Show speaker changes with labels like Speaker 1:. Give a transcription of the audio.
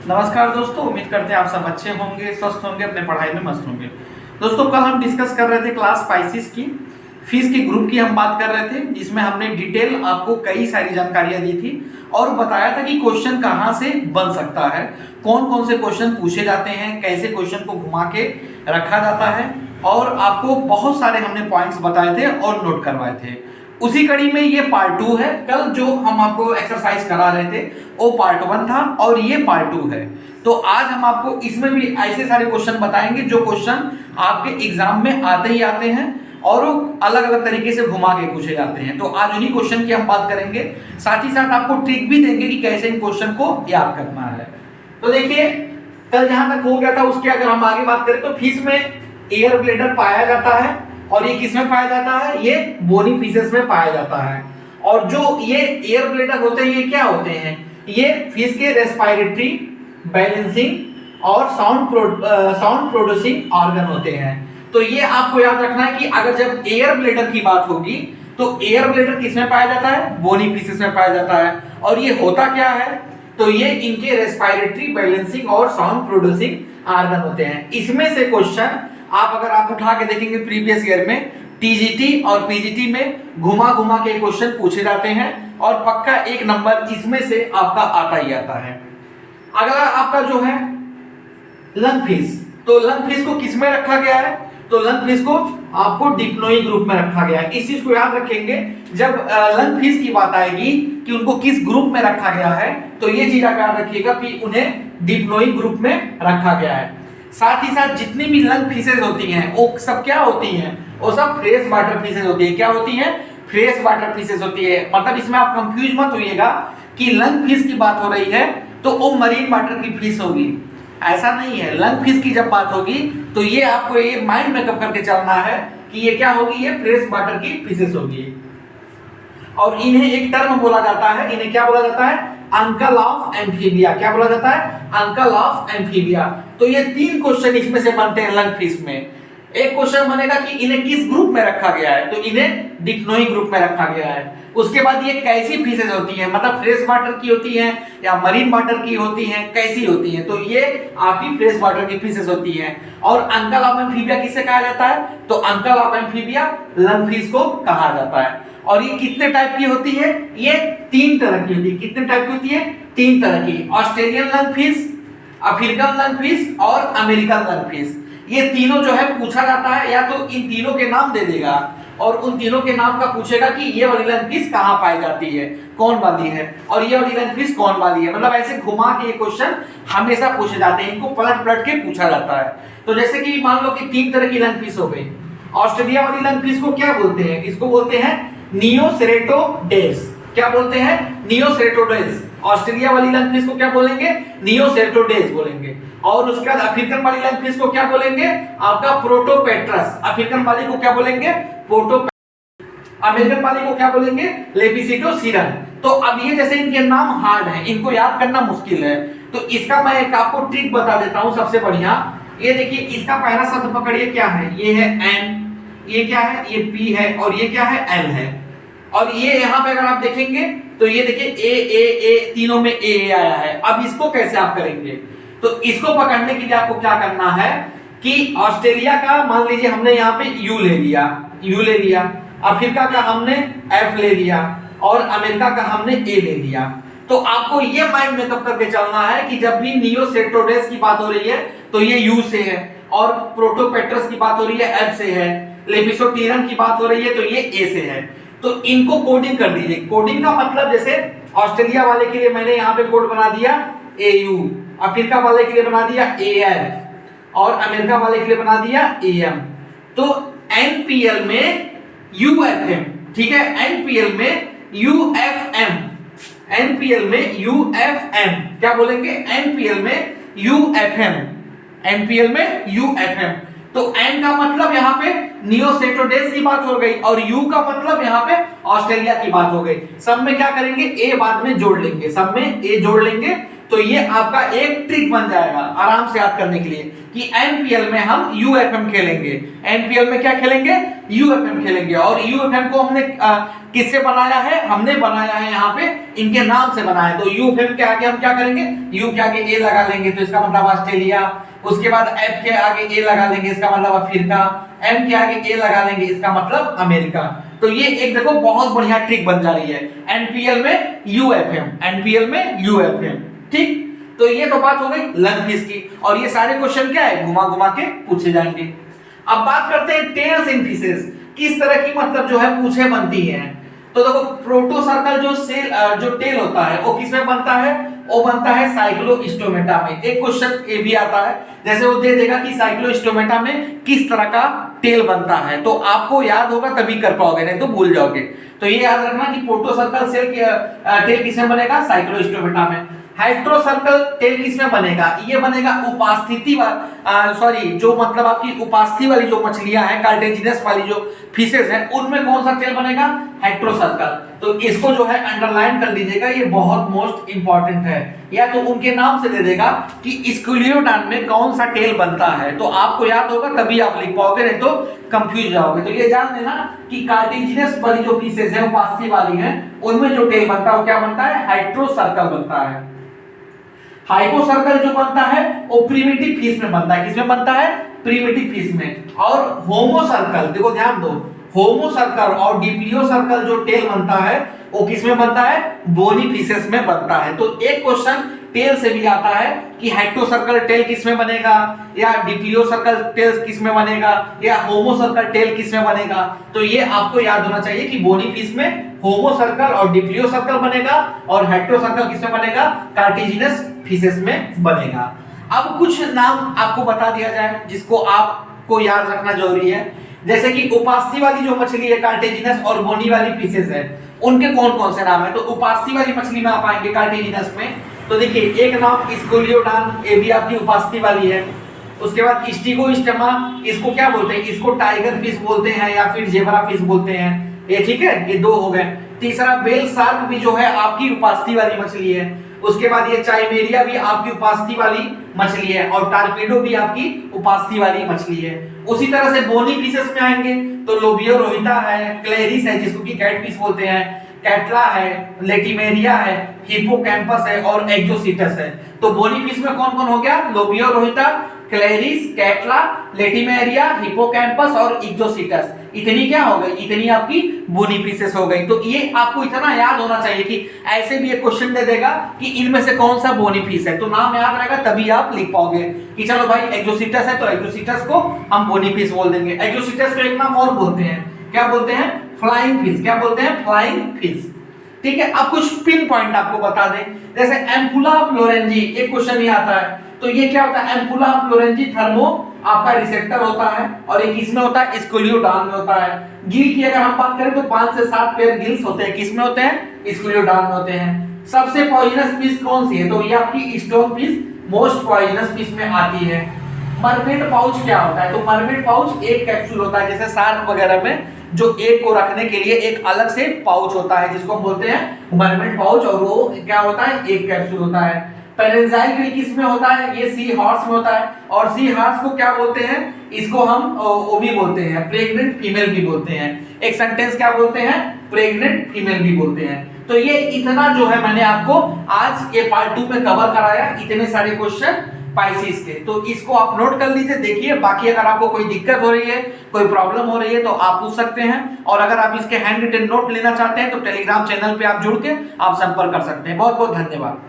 Speaker 1: नमस्कार दोस्तों, उम्मीद करते हैं आप सब अच्छे होंगे, स्वस्थ होंगे, अपने पढ़ाई में मस्त होंगे। दोस्तों, कल हम डिस्कस कर रहे थे क्लास स्पाइसिस की फीस के ग्रुप की हम बात कर रहे थे, जिसमें हमने डिटेल आपको कई सारी जानकारियां दी थी और बताया था कि क्वेश्चन कहां से बन सकता है, कौन कौन से क्वेश्चन पूछे जाते हैं, कैसे क्वेश्चन को घुमा के रखा जाता है, और आपको बहुत सारे हमने पॉइंट्स बताए थे और नोट करवाए थे। उसी कड़ी में ये पार्ट 2 है। कल जो हम आपको एक्सरसाइज करा रहे थे वो पार्ट 1 था और ये पार्ट 2 है। तो आज हम आपको इसमें भी ऐसे सारे क्वेश्चन बताएंगे जो क्वेश्चन आपके एग्जाम में आते ही आते हैं और वो अलग अलग तरीके से घुमा के पूछे जाते हैं। तो आज उन्हीं क्वेश्चन की हम बात करेंगे, साथ ही साथ आपको ट्रिक भी देंगे कि कैसे इन क्वेश्चन को याद करना है। तो देखिए, कल जहां तक हो गया था उसके अगर हम आगे बात करें तो फिश में एयर ब्लैडर पाया जाता है और ये किसमें पाया जाता है? ये बोनी फिशेस में पाया जाता है। और जो ये एयर ब्लैडर होते हैं ये क्या होते हैं? ये फिश के रेस्पिरेटरी, बैलेंसिंग और साउंड प्रोड्यूसिंग ऑर्गन होते हैं। तो ये आपको याद रखना है कि अगर जब एयर ब्लैडर की बात होगी तो एयर ब्लैडर किसमें पाया जाता है? बोनी फिशेस में पाया जाता है। और ये होता क्या है? तो ये इनके रेस्पिरेटरी, बैलेंसिंग और साउंड प्रोड्यूसिंग ऑर्गन होते हैं। इसमें से क्वेश्चन आप उठा के देखेंगे प्रीवियस ईयर में टीजीटी और पीजीटी में घुमा घुमा के क्वेश्चन पूछे जाते हैं और पक्का एक नंबर इसमें से आपका आता ही आता है। अगर आपका जो है लंग फिश, तो लंग फिश को किसमें रखा गया है? तो लंग फिश को आपको डिप्लोई ग्रुप में रखा गया है। इस चीज को याद रखेंगे जब लंग फिश की बात आएगी कि उनको किस ग्रुप में रखा गया है, तो ये चीज आप याद रखिएगा कि उन्हें डिप्लोई ग्रुप में रखा गया है। साथ ही साथ जितनी भी लंग फिशेज होती हैं वो सब क्या होती हैं? वो सब फ्रेश वाटर फिशेज होती है। क्या होती है? फ्रेश वाटर फिशेज होती है। मतलब इसमें आप कंफ्यूज मत होइएगा कि लंग फिश की बात हो रही है तो वो मरीन वाटर की फिश होगी, ऐसा नहीं है। लंग फिश की जब बात होगी तो ये आपको ये माइंड मेकअप करके चलना है कि ये क्या होगी? ये फ्रेश वाटर की फिशेज होगी। और इन्हें एक टर्म बोला जाता है, इन्हें क्या बोला जाता है? Uncle of amphibia. क्या बोला जाता है? Uncle of amphibia. तो ये 3 क्वेश्चन इसमें से बनते हैं लंग फिश में। एक क्वेश्चन बनेगा कि इन्हें किस ग्रुप में रखा गया है, तो इन्हें डिप्लोई ग्रुप में रखा गया है। उसके बाद ये कैसी फिशेज होती हैं, मतलब फ्रेश वाटर की होती हैं या मरीन वाटर की होती हैं, कैसी होती हैं? तो ये आपकी फ्रेश वाटर की फिशेज होती हैं। और अंकल ऑफ एम्फीबिया किसे कहा जाता है? तो uncle of amphibia lung fish को कहा जाता है। और ये कितने टाइप की होती है? ये 3 तरह की होती है। कितने टाइप की होती है? 3 तरह की। Australian lung fish, African lung fish और अमेरिकन लंग फिश। ये तीनों जो है पूछा जाता है, या तो इन तीनों के नाम दे देगा और उन तीनों के नाम का पूछेगा कि ये वाली लंग फिश कहां पाई जाती है, कौन वाली है, और ये वाली लंग फिश कौन वाली है। मतलब ऐसे घुमा के ये क्वेश्चन हमेशा पूछे जाते हैं, इनको पलट पलट के पूछा जाता है। तो जैसे कि मान लो कि 3 तरह की लंग फिश हो गई। ऑस्ट्रेलिया वाली लंग फिश को क्या बोलते हैं? इसको बोलते हैं नियोसेरेटोडेस। क्या बोलते हैं? नियोसेरेटोडेस। ऑस्ट्रेलिया वाली लंग फिश को क्या बोलेंगे? नियोसेरेटोडेस बोलेंगे। और उसके बाद अफ्रीकन वाली लंग फिश को क्या बोलेंगे? आपका प्रोटोपेट्रस। अफ्रीकन वाली को क्या बोलेंगे? अमेरिकन वाली को क्या बोलेंगे? लेपिसिडोसिरन। तो अब ये जैसे इनके नाम हार्ड हैं, इनको याद करना मुश्किल है, तो इसका मैं एक आपको ट्रिक बता देता हूं सबसे बढ़िया। ये देखिए, इसका पहला शब्द पकड़िए, क्या है? ये है एन, ये क्या है? ये पी है, और ये क्या है? एल है। और ये यहां पे अगर आप देखेंगे तो ये देखिए ए तीनों में ए आया है। अब इसको कैसे आप करेंगे? तो इसको पकड़ने के लिए आपको क्या करना है कि ऑस्ट्रेलिया का मान लीजिए हमने यहाँ पे यू ले लिया, अफ्रीका का हमने एफ ले लिया और अमेरिका का हमने ए ले लिया। तो आपको ये माइंड मेकअप करके चलना है कि जब भी नियोसेरेटोडेस की बात हो रही है तो ये यू से है, और प्रोटोपेट्रस की बात हो रही है एफ से है, लेपिसोटीरन की बात हो रही है तो ये ए से है। तो इनको कोडिंग कर दीजिए। कोडिंग का मतलब जैसे ऑस्ट्रेलिया वाले के लिए मैंने यहाँ पे कोड बना दिया AU, अफ्रीका वाले के लिए बना दिया AF और अमेरिका वाले के लिए बना दिया AM। तो NPL में UFM, ठीक है, NPL में UFM, NPL में UFM, क्या बोलेंगे? NPL में UFM, NPL में UFM। तो N का मतलब यहाँ पे नियोसेरेटोडेस की बात हो गई और U का मतलब यहाँ पे ऑस्ट्रेलिया की बात हो गई। सब में क्या करेंगे? A बाद में जोड़ लेंगे, सब में A जोड़ लेंगे तो ये आपका एक ट्रिक बन जाएगा आराम से याद करने के लिए कि एनपीएल में हम यूएफएम खेलेंगे। एनपीएल में क्या खेलेंगे? यूएफएम खेलेंगे। और यूएफएम को हमने किससे बनाया है? हमने बनाया है यहाँ पे इनके नाम से बनाया है। तो यूएफएम के आगे हम क्या करेंगे? यू के आगे ए लगा लेंगे तो इसका मतलब ऑस्ट्रेलिया। उसके बाद एफ के आगे ए लगा लेंगे, इसका मतलब अफ्रीका। एम के आगे ए लगा लेंगे, इसका मतलब अमेरिका। तो ये एक देखो बहुत बढ़िया ट्रिक बन जा रही है। एनपीएल में यूएफएम, एनपीएल में यूएफएम। ठीक, तो ये तो बात हो गई लंग फिश की। और ये सारे क्वेश्चन क्या है? घुमा घुमा के पूछे जाएंगे। अब बात करते हैं टेल्स इन फिशेस, किस तरह की मतलब जो है पूछे बनती हैं। तो देखो प्रोटोसर्कल जो टेल होता है वो किसमें बनता है? वो बनता है साइक्लोस्टोमेटा में। एक क्वेश्चन ये भी आता है, जैसे वो दे देगा कि साइक्लोस्टोमेटा में किस तरह का टेल बनता है, तो आपको याद होगा तभी कर पाओगे, नहीं तो भूल जाओगे। तो ये याद रखना कि प्रोटोसर्कल सेल टेल किसमें बनेगा? साइक्लोस्टोमेटा में। हाइड्रोसर्कल टेल किसमें बनेगा? ये बनेगा उपस्थिति जो मतलब आपकी उपस्थिति वाली जो मछलियां हैं, कार्टेजिनस वाली जो फिशेस हैं, उनमें कौन सा टेल बनेगा? हेट्रोसर्कल। तो इसको जो है अंडरलाइन कर लीजिएगा, ये बहुत मोस्ट इंपॉर्टेंट है। या तो उनके नाम से दे देगा कि स्क्यूलियोडान में कौन सा टेल बनता है, तो आपको याद होगा तभी आप लिख पाओगे, नहीं तो कंफ्यूज जाओगे। तो ये जान लेना कि कार्टेजिनस वाली जो फिशेस है, उपस्थिति वाली है, उनमें जो टेल बनता है वो क्या बनता है? हाइड्रोसर्कल बनता है। हाइपोसर्कल जो बनता है वो प्रिमिटिव फिश में बनता है। किसमें बनता है? प्रिमिटिव फिश में। और होमोसर्कल, देखो ध्यान दो, होमोसर्कल और डिप्लियोसर्कल जो टेल बनता है वो किसमें बनता है? बोनी फिशेस में बनता है। तो एक क्वेश्चन टेल से भी आता है कि हेट्रोसर्कल टेल किसमें बनेगा, या डिप्लियोसर्कल टेल किसमें बनेगा, या होमोसर्कल टेल किसमें बनेगा। तो ये आपको याद होना चाहिए कि बोनी फिश में होमोसर्कल और डिप्लियोसर्कल बनेगा, और हेट्रोसर्कल किसमें बनेगा? कार्टिजिनस फिशेस में बनेगा। अब कुछ नाम आपको बता दिया जाए जिसको आपको याद रखना जरूरी है। जैसे कि उपास्थि वाली जो मछली है कार्टिजिनस और बोनी वाली फिशेस है, उनके कौन कौन से नाम है? तो उपास्थि वाली मछली में आप आएंगे कार्टिजिनस में, तो देखिए एक नाम स्क्यूलियोडान, ये भी आपकी उपास्थि वाली है। उसके बाद स्टिगोस्टेमा, इसको क्या बोलते हैं? इसको टाइगर फिश बोलते हैं या फिर जेब्रा फिश बोलते हैं। ये ठीक है, ये दो हो गए। तीसरा बेल शार्क भी जो है आपकी उपास्थि वाली मछली है। उसके बाद ये चाइमेरिया भी आपकी उपास्थि वाली मछली है, और टारपीडो भी आपकी उपास्थि वाली मछली है। उसी तरह से बोनी फिशेस में आएंगे तो लोबियो रोहिता है, क्लेरिस है जिसको कि कैट फिश बोलते हैं, कैटला है, लेटिमेरिया है, हिप्पोकैम्पस है और एक्जोसिटस है। तो बोनी फिश में कौन कौन हो गया? लोबियो रोहिता, क्लेरिस, कैटला, लेटिमेरिया, हिप्पोकैम्पस और एक्जोसिटस। इतनी क्या हो गई? इतनी आपकी बोनी फिशेस हो गई। तो ये आपको इतना याद होना चाहिए कि ऐसे भी एक क्वेश्चन दे देगा कि इनमें से कौन सा बोनी फिश है, तो नाम याद रहेगा तभी आप लिख पाओगे कि चलो भाई एक्जोसिटस है तो एक्जोसिटस को हम बोनी फिश बोल देंगे। एक्जोसिटस को एक नाम और बोलते हैं, क्या बोलते हैं? Flying fish. क्या बोलते हैं? Flying fish. ठीक है, अब कुछ पिन पॉइंट आपको बता दें, जैसे एम्पुला फ्लोरेंजी, एक क्वेश्चन ये आता है, तो ये क्या होता है? एम्पुला फ्लोरेंजी थर्मो आपका रिसेप्टर होता है, और ये किसमें होता है? स्क्यूलियोडान में होता है। गिल की अगर हम बात करें तो 5 से 7 पेयर गिल्स होते हैं, किसमें होते हैं? स्क्यूलियोडान में होते हैं। सबसे पॉइजनस फिश कौन सी है? तो ये आपकी stone fish most poisonous fish में आती है। मरमेड पाउच क्या होता है? तो मरमेड पाउच एक कैप्सूल होता है, जैसे शार्क वगैरह में जो एग को रखने के लिए एक अलग से पाउच होता है जिसको हम बोलते हैं मरमेड पाउच, और वो क्या होता है? एक कैप्सूल होता है। पेरेंजाइल गिल किसमें होता है? ये सी हॉर्स में होता है, और सी हॉर्स को क्या बोलते हैं? इसको हम वो भी बोलते हैं प्रेग्नेंट फीमेल भी बोलते हैं। एक सेंटेंस क्या बोलते हैं? प्रेग्नेंट फीमेल भी बोलते हैं। तो ये इतना जो है मैंने आपको आज ये पार्ट 2 में कवर कराया, इतने सारे क्वेश्चन पाइसिस के। तो इसको आप नोट कर लीजिए, देखिए। बाकी अगर आपको कोई दिक्कत हो रही है, कोई प्रॉब्लम हो रही है तो आप पूछ सकते हैं, और अगर आप इसके हैंड रिटन नोट लेना चाहते हैं तो टेलीग्राम चैनल पे आप जुड़ के आप संपर्क कर सकते हैं। बहुत बहुत धन्यवाद।